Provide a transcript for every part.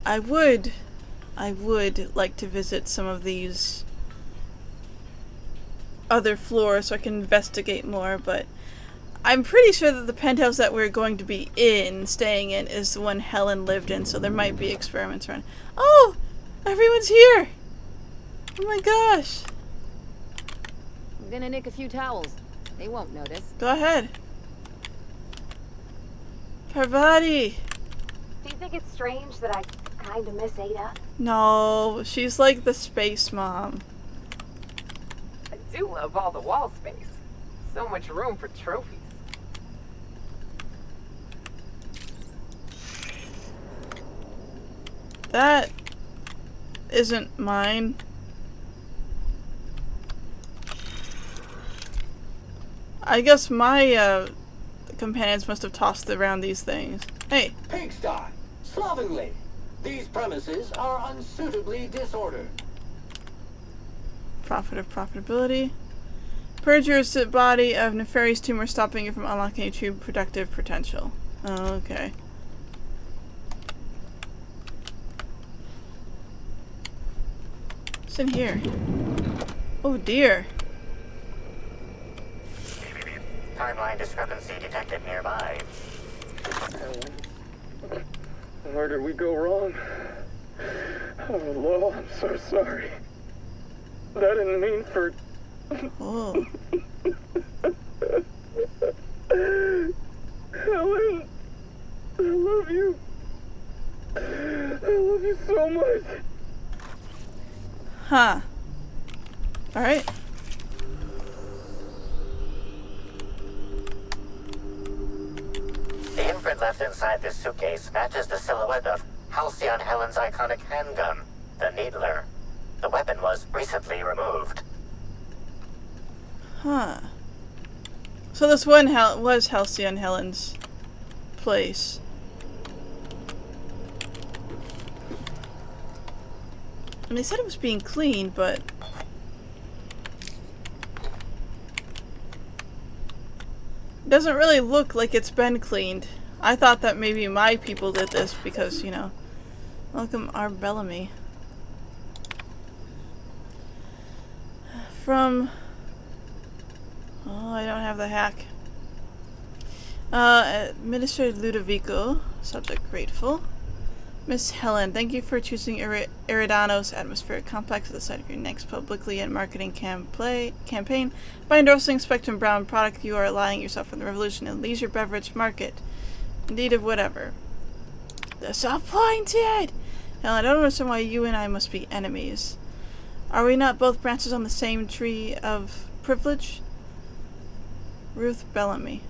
I would like to visit some of these other floors so I can investigate more, but I'm pretty sure that the penthouse that we're going to be staying in, is the one Helen lived in, so there might be experiments around. Oh! Everyone's here! Oh my gosh! I'm gonna nick a few towels. They won't notice. Go ahead. Parvati! Do you think it's strange that I kinda miss Ada? No, she's like the space mom. I do love all the wall space. So much room for trophies. That isn't mine. I guess my companions must have tossed around these things. Hey. Pigsty! Slovenly! These premises are unsuitably disordered. Profit of profitability. Purge your body of nefarious tumor, stopping you from unlocking your true productive potential. Oh, okay. What's in here? Oh dear. Timeline discrepancy detected nearby. Where did we go wrong? Oh, Lo, I'm so sorry. I didn't mean for... Oh. Helen, I love you. I love you so much. Huh. Alright. The imprint left inside this suitcase matches the silhouette of Halcyon Helen's iconic handgun, the Needler. The weapon was recently removed. Huh. So this one was Halcyon Helen's place. And they said it was being cleaned, but... it doesn't really look like it's been cleaned. I thought that maybe my people did this because, you know... welcome our Bellamy. From... oh, I don't have the hack. Administrator Ludovico. Subject grateful. Miss Helen, thank you for choosing Eridanos Atmospheric Complex at the site of your next publicly and marketing campaign. By endorsing Spectrum Brown product, you are allying yourself in the revolution in the leisure beverage market. Indeed of whatever. Disappointed! Helen, I don't understand why you and I must be enemies. Are we not both branches on the same tree of privilege? Ruth Bellamy.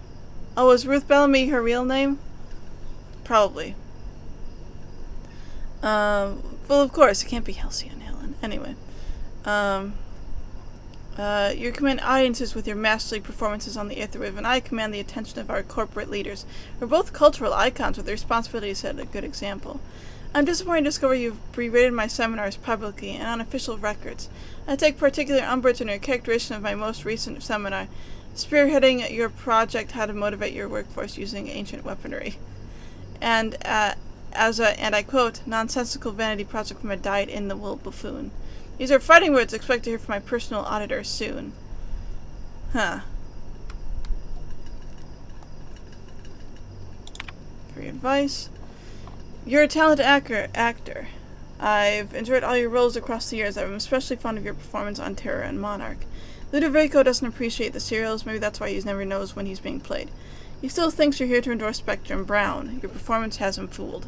Oh, was Ruth Bellamy her real name? Probably. Well, of course, it can't be Halcyon Helen. Anyway. You command audiences with your masterly performances on the Aetherwave, and I command the attention of our corporate leaders. We're both cultural icons with the responsibility to set a good example. I'm disappointed to discover you've berated my seminars publicly and on official records. I take particular umbrage in your characterization of my most recent seminar, spearheading your project How to Motivate Your Workforce Using Ancient Weaponry. And, and I quote, nonsensical vanity project from a dyed-in-the-wool buffoon. These are fighting words. Expect to hear from my personal auditor soon. Huh. Free advice. You're a talented actor. I've enjoyed all your roles across the years. I'm especially fond of your performance on Terror and Monarch. Ludovico doesn't appreciate the serials. Maybe that's why he never knows when he's being played. He still thinks you're here to endorse Spectrum Brown. Your performance has him fooled.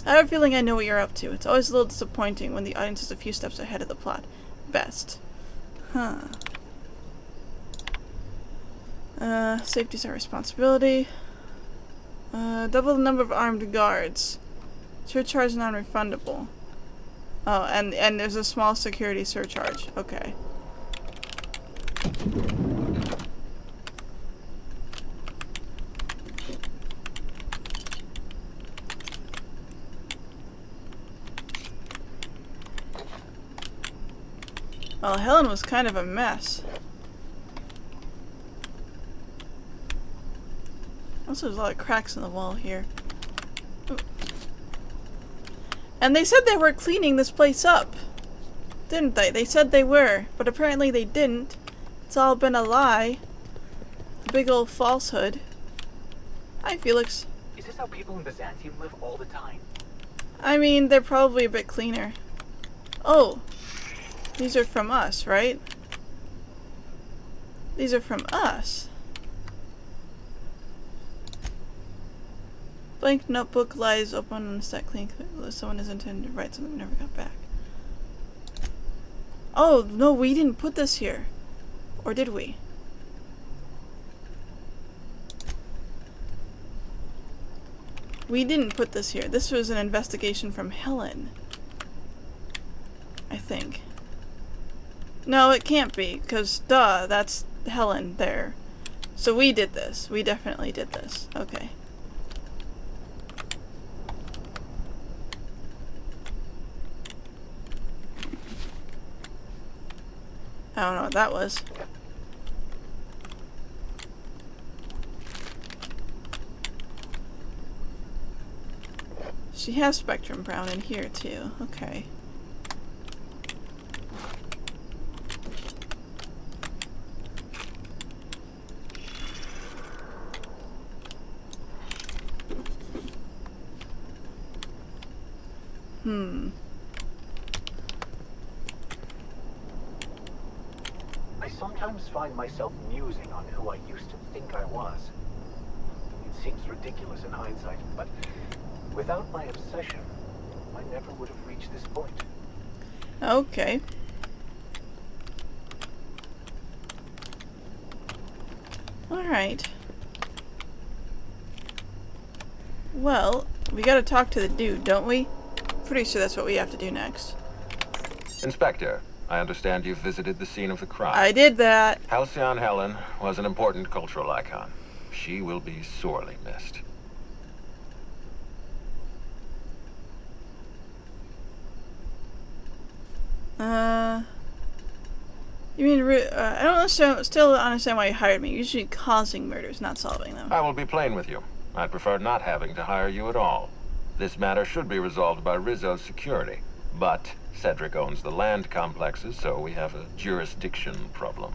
I have a feeling I know what you're up to. It's always a little disappointing when the audience is a few steps ahead of the plot. Best. Huh. Safety's our responsibility. Double the number of armed guards. Surcharge non-refundable. Oh, and there's a small security surcharge. Okay. Well, Helen was kind of a mess. Also, there's a lot of cracks in the wall here. Ooh. And they said they were cleaning this place up. Didn't they? They said they were, but apparently they didn't. It's all been a lie. A big old falsehood. Hi, Felix. Is this how people in Byzantium live all the time? I mean, they're probably a bit cleaner. Oh. These are from us, right? These are from us. Blank notebook lies open on a stack clean. Someone is intended to write something never got back. Oh, no, we didn't put this here. Or did we? We didn't put this here. This was an investigation from Helen. I think. No, it can't be, because duh, that's Helen there. So we did this. We definitely did this. Okay. I don't know what that was. She has Spectrum Brown in here too. Okay. I sometimes find myself musing on who I used to think I was. It seems ridiculous in hindsight, but without my obsession, I never would have reached this point. Okay. Alright. Well, we gotta talk to the dude, don't we? Pretty sure that's what we have to do next. Inspector, I understand you've visited the scene of the crime. I did that. Halcyon Helen was an important cultural icon. She will be sorely missed. You mean, I don't understand, still understand why you hired me. You're usually causing murders, not solving them. I will be plain with you. I'd prefer not having to hire you at all. This matter should be resolved by Rizzo's security. But Cedric owns the land complexes, so we have a jurisdiction problem.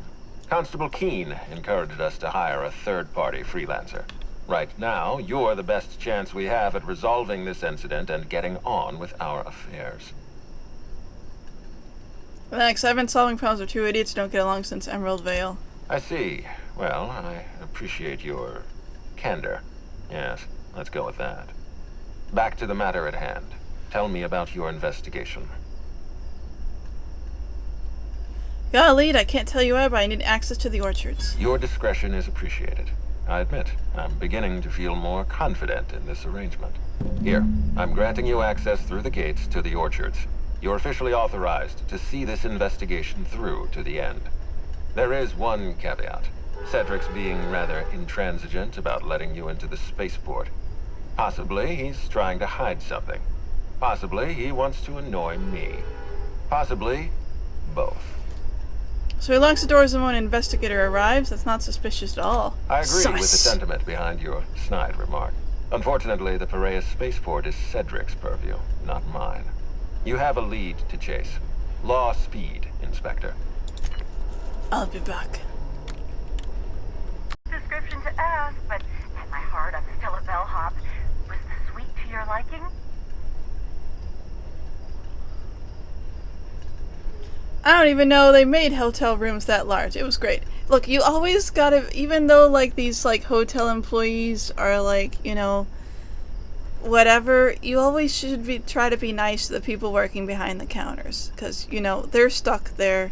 Constable Keene encouraged us to hire a third-party freelancer. Right now, you're the best chance we have at resolving this incident and getting on with our affairs. Thanks, I've been solving problems with two idiots who don't get along since Emerald Vale. I see. Well, I appreciate your candor. Yes, let's go with that. Back to the matter at hand. Tell me about your investigation. Got a lead, I can't tell you why, but I need access to the orchards. Your discretion is appreciated. I admit, I'm beginning to feel more confident in this arrangement. Here, I'm granting you access through the gates to the orchards. You're officially authorized to see this investigation through to the end. There is one caveat. Cedric's being rather intransigent about letting you into the spaceport. Possibly he's trying to hide something. Possibly he wants to annoy me. Possibly both. So he locks the doors when an investigator arrives? That's not suspicious at all. I agree with the sentiment behind your snide remark. Unfortunately, the Piraeus spaceport is Cedric's purview, not mine. You have a lead to chase. Law speed, Inspector. I'll be back. Description to ask, but at my heart I'm still a bellhop. Was the suite to your liking? I don't even know they made hotel rooms that large. It was great. Look, you always gotta, even though like these like hotel employees are like, you know, whatever, you always should try to be nice to the people working behind the counters, because you know they're stuck there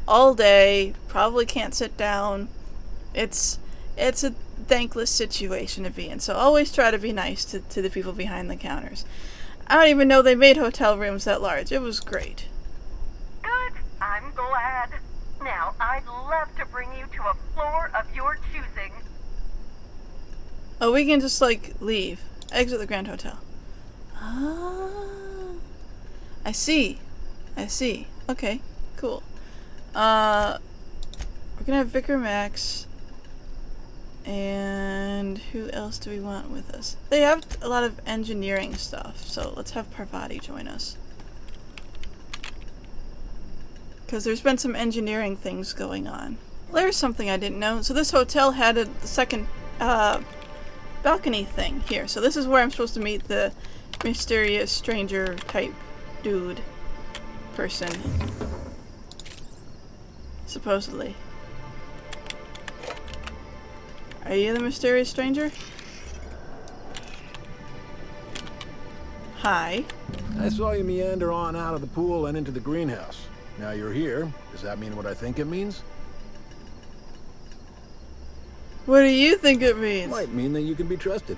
all day, probably can't sit down. It's a thankless situation to be in, so always try to be nice to the people behind the counters. I don't even know they made hotel rooms that large. It was great. Good, I'm glad. Now I'd love to bring you to a floor of your choosing. Oh, we can just like leave. Exit the Grand Hotel. Ah, I see. Okay, cool. We're gonna have Vicar Max. And who else do we want with us? They have a lot of engineering stuff, so let's have Parvati join us. Because there's been some engineering things going on. There's something I didn't know. So this hotel had a second balcony thing here. So this is where I'm supposed to meet the mysterious stranger type dude person. Supposedly. Are you the mysterious stranger? Hi. I saw you meander on out of the pool and into the greenhouse. Now you're here. Does that mean what I think it means? What do you think it means? Might mean that you can be trusted.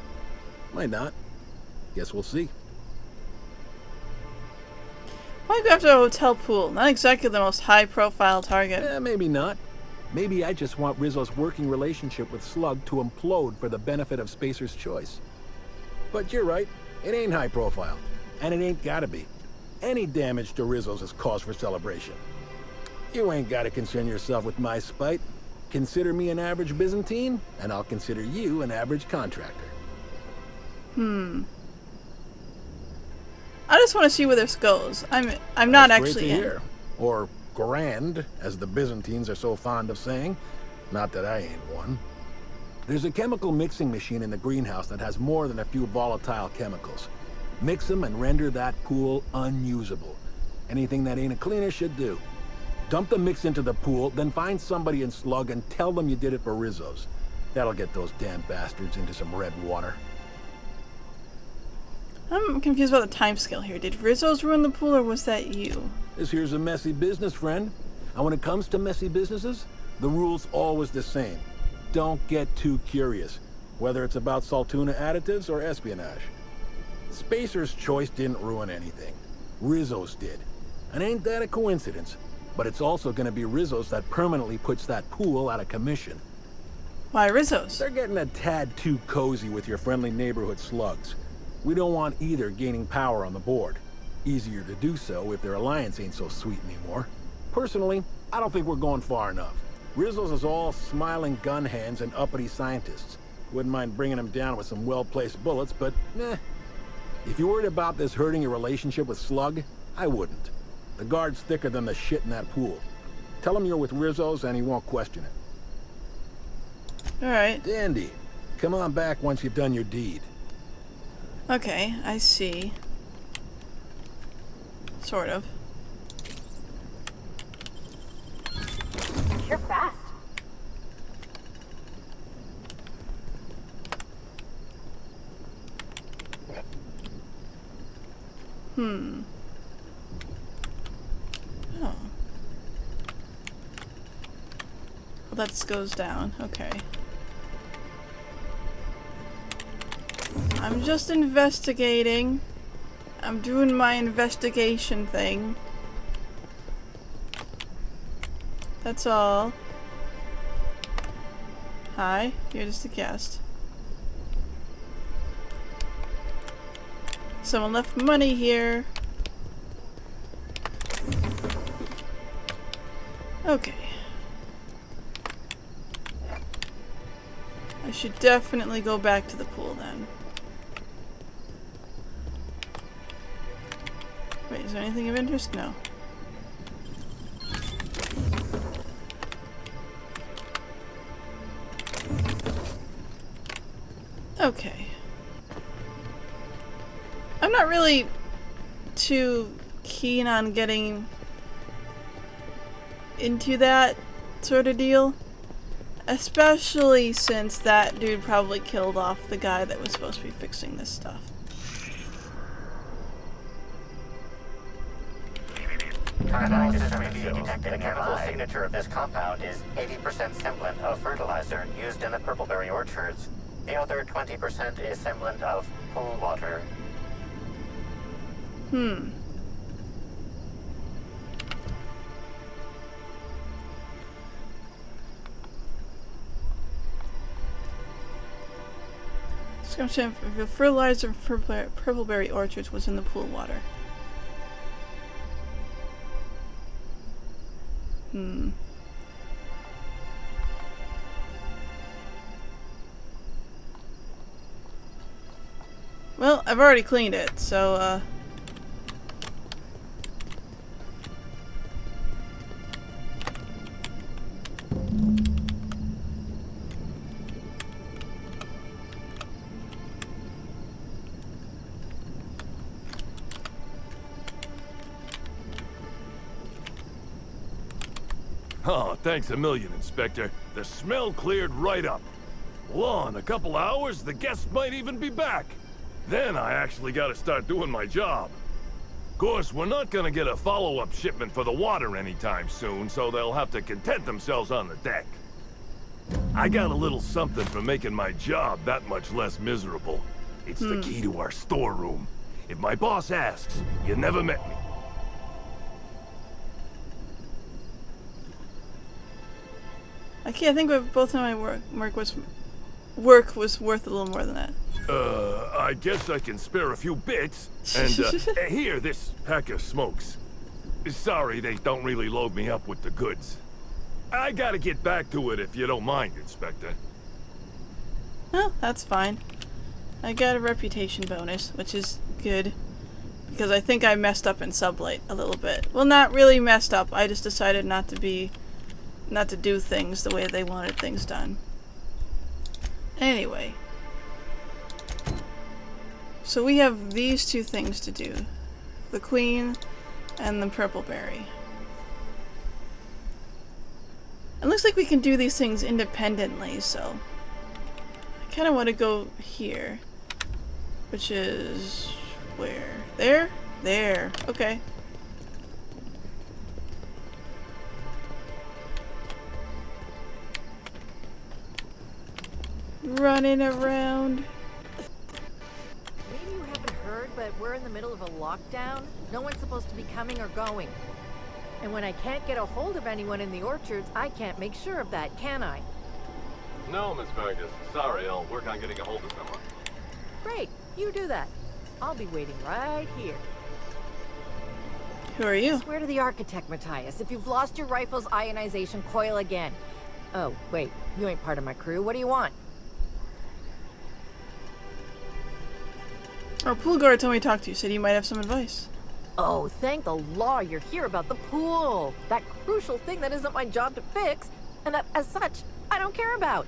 Might not. Guess we'll see. Why go after a hotel pool? Not exactly the most high-profile target. Maybe not. Maybe I just want Rizzo's working relationship with Slug to implode for the benefit of Spacer's choice. But you're right. It ain't high profile. And it ain't gotta be. Any damage to Rizzo's is cause for celebration. You ain't gotta concern yourself with my spite. Consider me an average Byzantine, and I'll consider you an average contractor. I just want to see where this goes. I'm not actually in. Hear. Or grand, as the Byzantines are so fond of saying. Not that I ain't one. There's a chemical mixing machine in the greenhouse that has more than a few volatile chemicals. Mix them and render that pool unusable. Anything that ain't a cleaner should do. Dump the mix into the pool, then find somebody in Slug and tell them you did it for Rizzo's. That'll get those damn bastards into some red water. I'm confused about the timescale here. Did Rizzo's ruin the pool, or was that you? This here's a messy business, friend. And when it comes to messy businesses, the rule's always the same. Don't get too curious, whether it's about Saltuna additives or espionage. Spacer's choice didn't ruin anything. Rizzo's did. And ain't that a coincidence? But it's also gonna be Rizzo's that permanently puts that pool out of commission. Why Rizzo's? They're getting a tad too cozy with your friendly neighborhood slugs. We don't want either gaining power on the board. Easier to do so if their alliance ain't so sweet anymore. Personally, I don't think we're going far enough. Rizzo's is all smiling gun hands and uppity scientists. Wouldn't mind bringing them down with some well-placed bullets, but if you're worried about this hurting your relationship with Slug, I wouldn't. The guard's thicker than the shit in that pool. Tell him you're with Rizzo's and he won't question it. Alright. Dandy. Come on back once you've done your deed. Okay, I see. Sort of. You're fast. Oh. Well, that goes down. Okay. I'm just investigating. I'm doing my investigation thing. That's all. Hi, you're just a guest. Someone left money here. Okay. I should definitely go back to the pool then. Wait, is there anything of interest? No. Okay. I'm not really too keen on getting into that sort of deal. Especially since that dude probably killed off the guy that was supposed to be fixing this stuff. The chemical signature of this compound is 80% semblant of fertilizer used in the purpleberry orchards. The other 20% is semblant of pool water. Description of the fertilizer for purpleberry orchards was in the pool water. Well, I've already cleaned it, so, Oh, thanks a million, Inspector. The smell cleared right up. Well, in a couple hours, the guests might even be back. Then I actually gotta start doing my job. Of course, we're not gonna get a follow-up shipment for the water anytime soon, so they'll have to content themselves on the deck. I got a little something for making my job that much less miserable. It's the key to our storeroom. If my boss asks, you never met me. okay, I think we both know my work was worth a little more than that. I guess I can spare a few bits. And, here, this pack of smokes. Sorry, they don't really load me up with the goods. I gotta get back to it if you don't mind, Inspector. Well, that's fine. I got a reputation bonus, which is good. Because I think I messed up in Sublight a little bit. Well, not really messed up. I just decided not to do things the way they wanted things done. Anyway. So we have these two things to do. The Queen and the Purple Berry. It looks like we can do these things independently, so I kind of want to go here. Which is... where? There? There. Okay. Running around. Maybe you haven't heard, but we're in the middle of a lockdown. No one's supposed to be coming or going. And when I can't get a hold of anyone in the orchards, I can't make sure of that, can I? No, Miss Vargas. Sorry, I'll work on getting a hold of someone. Great, you do that. I'll be waiting right here. Who are you? Swear to the architect, Matthias, if you've lost your rifle's ionization coil again. Oh, wait, you ain't part of my crew. What do you want? Our pool guard told me to talk to you. Said you might have some advice. Oh, thank the law you're here about the pool. That crucial thing that isn't my job to fix, and that, as such, I don't care about.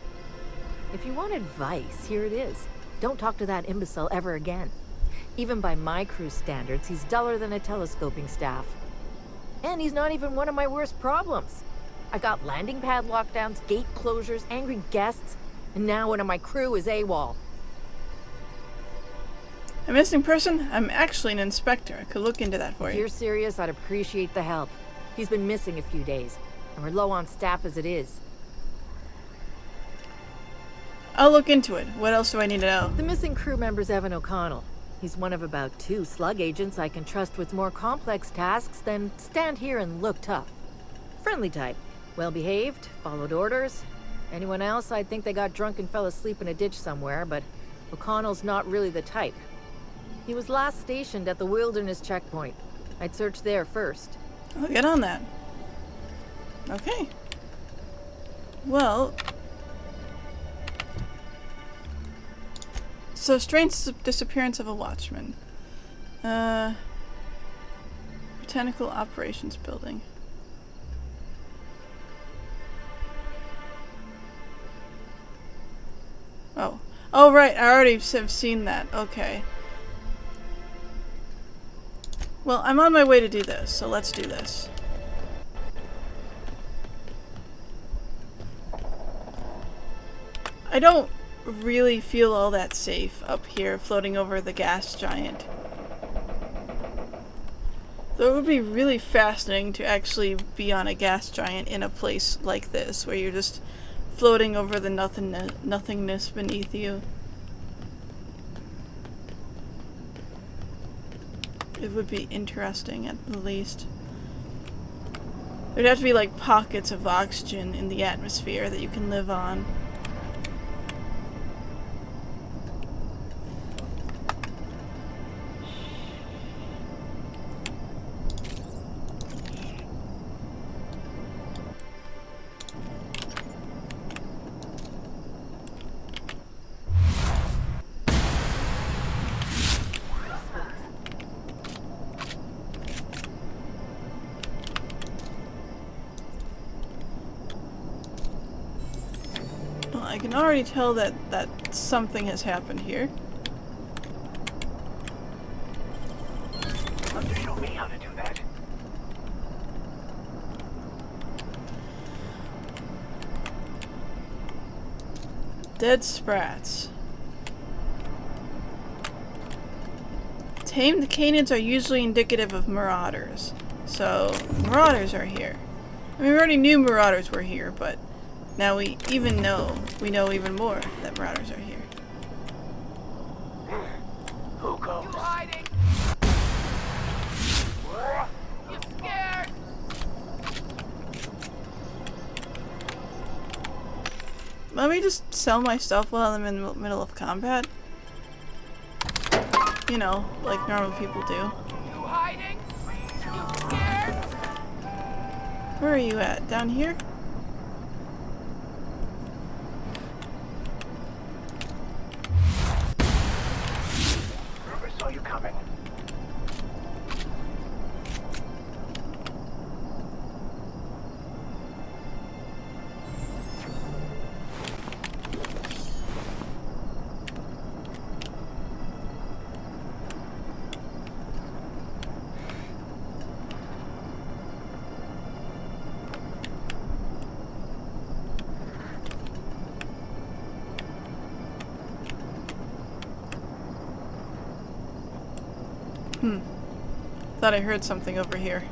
If you want advice, here it is. Don't talk to that imbecile ever again. Even by my crew's standards, he's duller than a telescoping staff. And he's not even one of my worst problems. I got landing pad lockdowns, gate closures, angry guests, and now one of my crew is AWOL. A missing person? I'm actually an inspector. I could look into that for you. If you're serious, I'd appreciate the help. He's been missing a few days, and we're low on staff as it is. I'll look into it. What else do I need to know? The missing crew member's Evan O'Connell. He's one of about 2 slug agents I can trust with more complex tasks than stand here and look tough. Friendly type. Well-behaved, followed orders. Anyone else, I'd think they got drunk and fell asleep in a ditch somewhere, but O'Connell's not really the type. He was last stationed at the Wilderness checkpoint. I'd search there first. I'll get on that. Okay. Well... So, strange disappearance of a watchman. Botanical Operations Building. Oh. Oh, right. I already have seen that. Okay. Well, I'm on my way to do this, so let's do this. I don't really feel all that safe up here floating over the gas giant. Though it would be really fascinating to actually be on a gas giant in a place like this, where you're just floating over the nothingness beneath you. It would be interesting at the least. There'd have to be like pockets of oxygen in the atmosphere that you can live on. I can already tell that something has happened here. Have to show me how to do that. Dead sprats. Tamed canids are usually indicative of marauders. So, marauders are here. I mean, we already knew marauders were here, but now we know even more that marauders are here. Who goes? You hiding? You scared? Let me just sell my stuff while I'm in the middle of combat. You know, like normal people do. You hiding? You scared? Where are you at? Down here? Never saw you coming. Thought I heard something over here.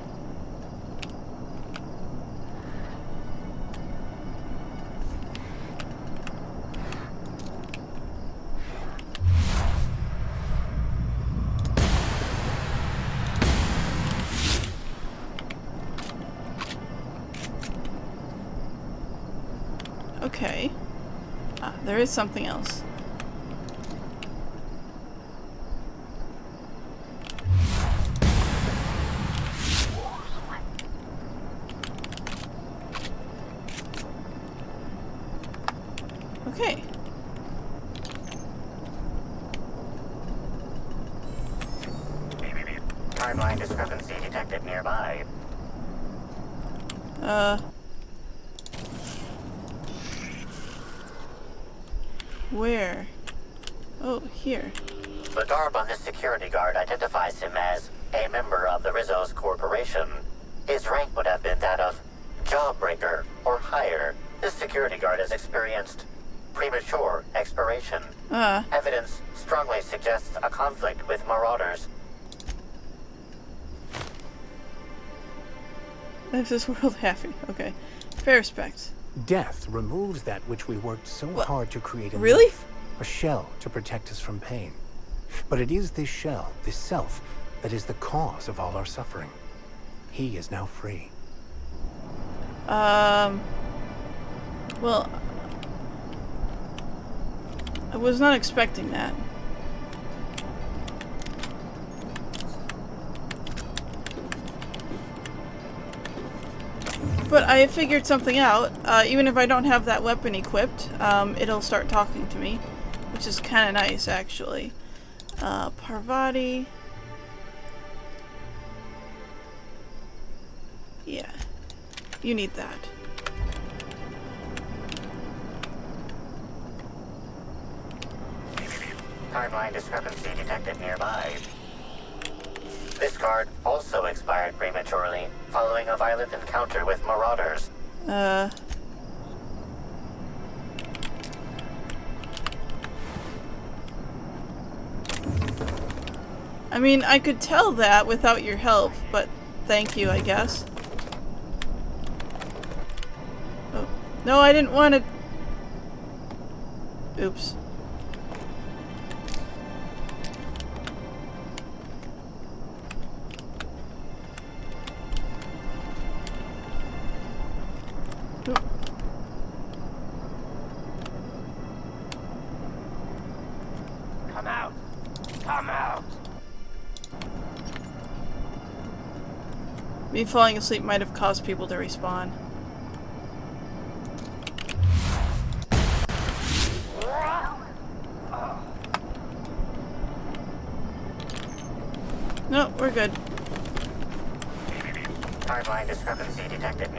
Okay. Ah, there is something else. Okay. Timeline discrepancy detected nearby. Where? Oh, here. The garb on this security guard identifies him as a member of the Rizzo's corporation. His rank would have been that of jawbreaker or higher. This security guard has experienced premature expiration. Evidence strongly suggests a conflict with marauders. Lives this world happy. Okay. Fair respect. Death removes that which we worked so hard to create in Really? life. A shell to protect us from pain. But it is this shell, this self, that is the cause of all our suffering. He is now free. Well, I was not expecting that. But I figured something out. Even if I don't have that weapon equipped, it'll start talking to me, which is kind of nice, actually. Parvati. Yeah, you need that. Timeline discrepancy detected nearby. This guard also expired prematurely following a violent encounter with marauders. I mean, I could tell that without your help, but thank you, I guess. Oh. No, I didn't want to... Oops. Come out! Come out! Me falling asleep might have caused people to respawn. No, we're good. Timeline discrepancy detected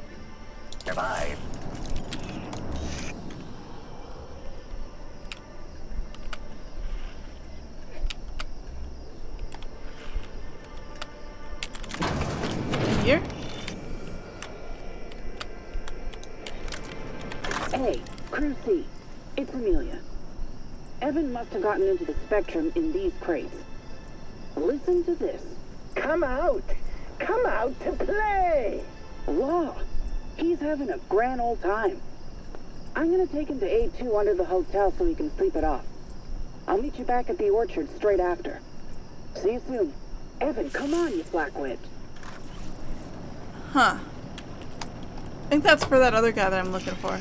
nearby. here? Hey, Crew C. It's Amelia. Evan must have gotten into the Spectrum in these crates. Listen to this. Come out! Come out to play! Law, he's having a grand old time. I'm gonna take him to A2 under the hotel so he can sleep it off. I'll meet you back at the orchard straight after. See you soon. Evan, come on, you flackwit. Huh. I think that's for that other guy that I'm looking for.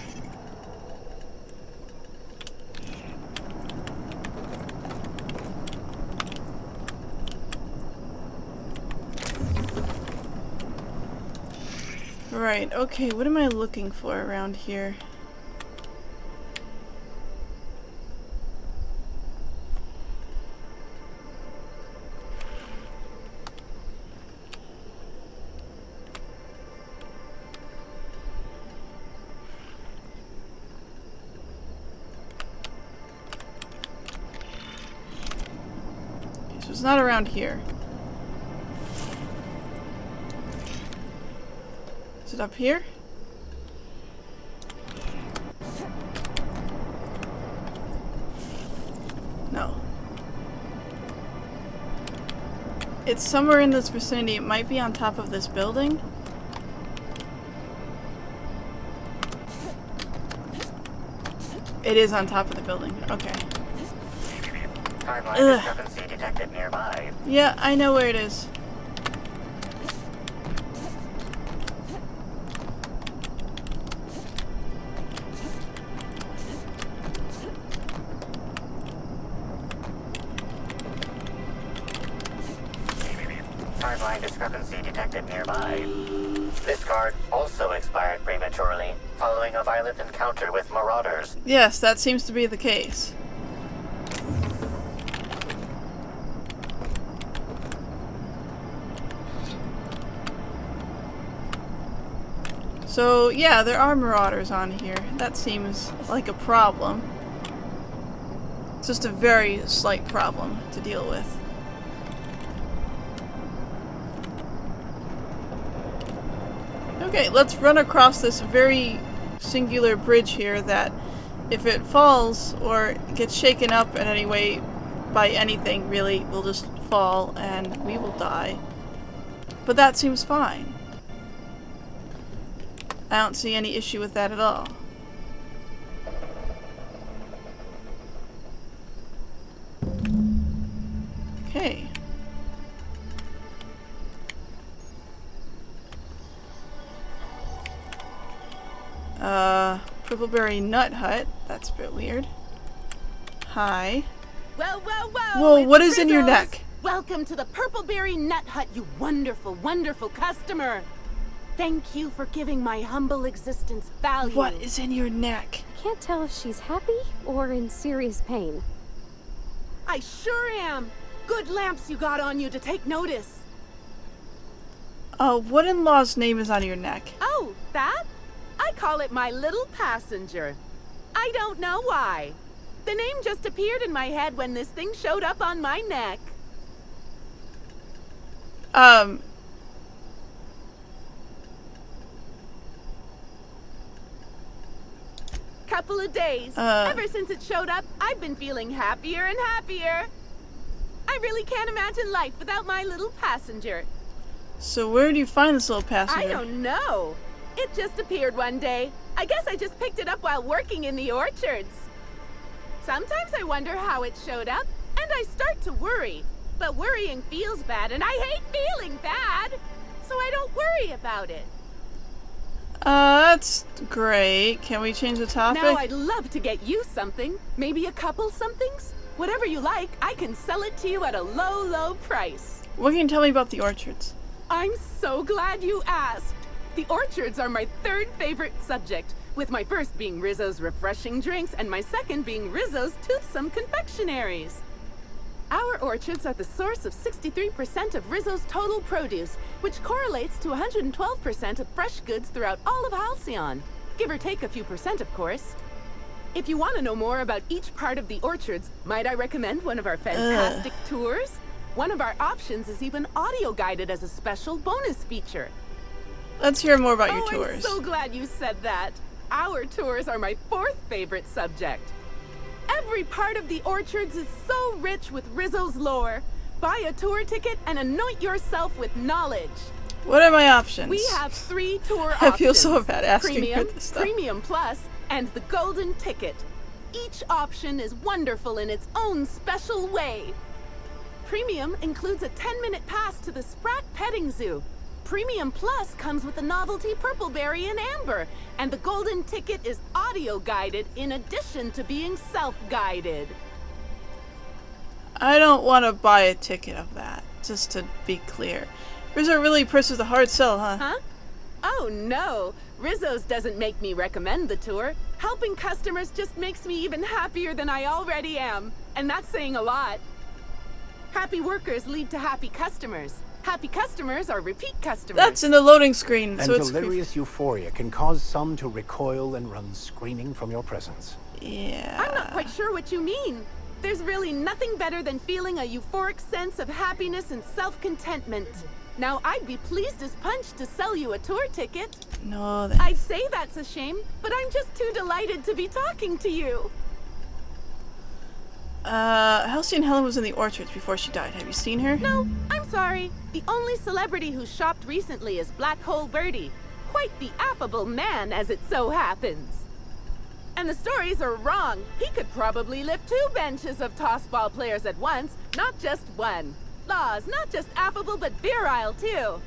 Right, okay, what am I looking for around here? So it's not around here. Is it up here? No. It's somewhere in this vicinity. It might be on top of this building. It is on top of the building. Okay. Timeline discrepancy detected nearby. Yeah, I know where it is. Timeline discrepancy detected nearby. This card also expired prematurely, following a violent encounter with marauders. Yes, that seems to be the case. So, yeah, there are marauders on here. That seems like a problem. It's just a very slight problem to deal with. Okay, let's run across this very singular bridge here that if it falls or gets shaken up in any way by anything, really, will just fall and we will die. But that seems fine. I don't see any issue with that at all. Okay. Purpleberry Nut Hut. That's a bit weird. Hi. Whoa, whoa, whoa! Whoa, what is in your neck? Welcome to the Purpleberry Nut Hut, you wonderful, wonderful customer! Thank you for giving my humble existence value. What is in your neck? I can't tell if she's happy or in serious pain. I sure am! Good lamps you got on you to take notice. What in-law's name is on your neck? Oh, that? I call it my little passenger. I don't know why. The name just appeared in my head when this thing showed up on my neck. Couple of days. Ever since it showed up, I've been feeling happier and happier. I really can't imagine life without my little passenger. So where do you find this little passenger? I don't know. It just appeared one day. I guess I just picked it up while working in the orchards. Sometimes I wonder how it showed up, and I start to worry. But worrying feels bad, and I hate feeling bad. So I don't worry about it. That's great. Can we change the topic? Now I'd love to get you something. Maybe a couple somethings? Whatever you like, I can sell it to you at a low, low price. What can you tell me about the orchards? I'm so glad you asked. The orchards are my third favorite subject, with my first being Rizzo's refreshing drinks and my second being Rizzo's toothsome confectionaries. Our orchards are the source of 63% of Rizzo's total produce, which correlates to 112% of fresh goods throughout all of Halcyon. Give or take a few percent, of course. If you want to know more about each part of the orchards, might I recommend one of our fantastic tours? One of our options is even audio guided as a special bonus feature. Let's hear more about your I'm tours. so glad you said that. Our tours are my 4th favorite subject. Every part of the orchards is so rich with Rizzo's lore. Buy a tour ticket and anoint yourself with knowledge. What are my options? We have 3 tour I options. feel so bad asking Premium, for this stuff. Premium Plus, and the Golden Ticket. Each option is wonderful in its own special way. Premium includes a 10-minute pass to the Sprat Petting Zoo. Premium Plus comes with the novelty Purpleberry and Amber, and the Golden Ticket is audio-guided in addition to being self-guided. I don't want to buy a ticket of that, just to be clear. Rizzo really presses the hard sell, huh? Huh? Oh no! Rizzo's doesn't make me recommend the tour. Helping customers just makes me even happier than I already am. And that's saying a lot. Happy workers lead to happy customers. Happy customers are repeat customers. That's in the loading screen, And so it's delirious euphoria can cause some to recoil and run screaming from your presence. Yeah. I'm not quite sure what you mean. There's really nothing better than feeling a euphoric sense of happiness and self-contentment. Now, I'd be pleased as punch to sell you a tour ticket. No, I'd say that's a shame, but I'm just too delighted to be talking to you. Halcyon Helen was in the orchards before she died. Have you seen her? No, I'm sorry. The only celebrity who shopped recently is Black Hole Birdie. Quite the affable man, as it so happens. And the stories are wrong. He could probably lift 2 benches of tossball players at once, not just one. Laws, not just affable, but virile, too.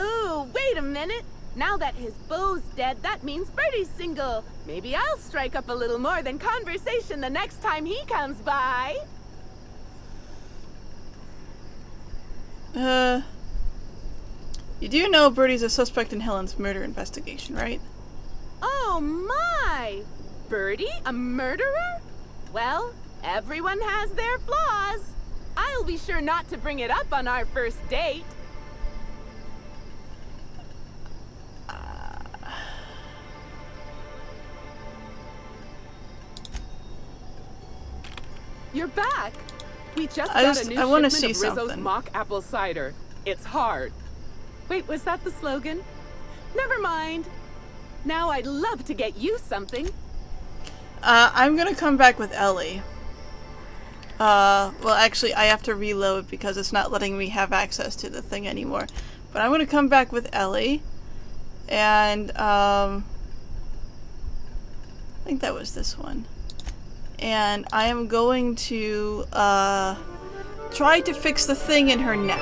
Ooh, wait a minute. Now that his beau's dead, that means Birdie's single. Maybe I'll strike up a little more than conversation the next time he comes by. You do know Birdie's a suspect in Helen's murder investigation, right? Oh my! Birdie, a murderer? Well, everyone has their flaws. I'll be sure not to bring it up on our first date. You're back. We just got a new shipment of Rizzo's mock apple cider. It's hard. Wait, was that the slogan? Never mind. Now I'd love to get you something. I'm gonna come back with Ellie. Well, actually, I have to reload because it's not letting me have access to the thing anymore. But I'm gonna come back with Ellie. And, I think that was this one. And I am going to, try to fix the thing in her neck.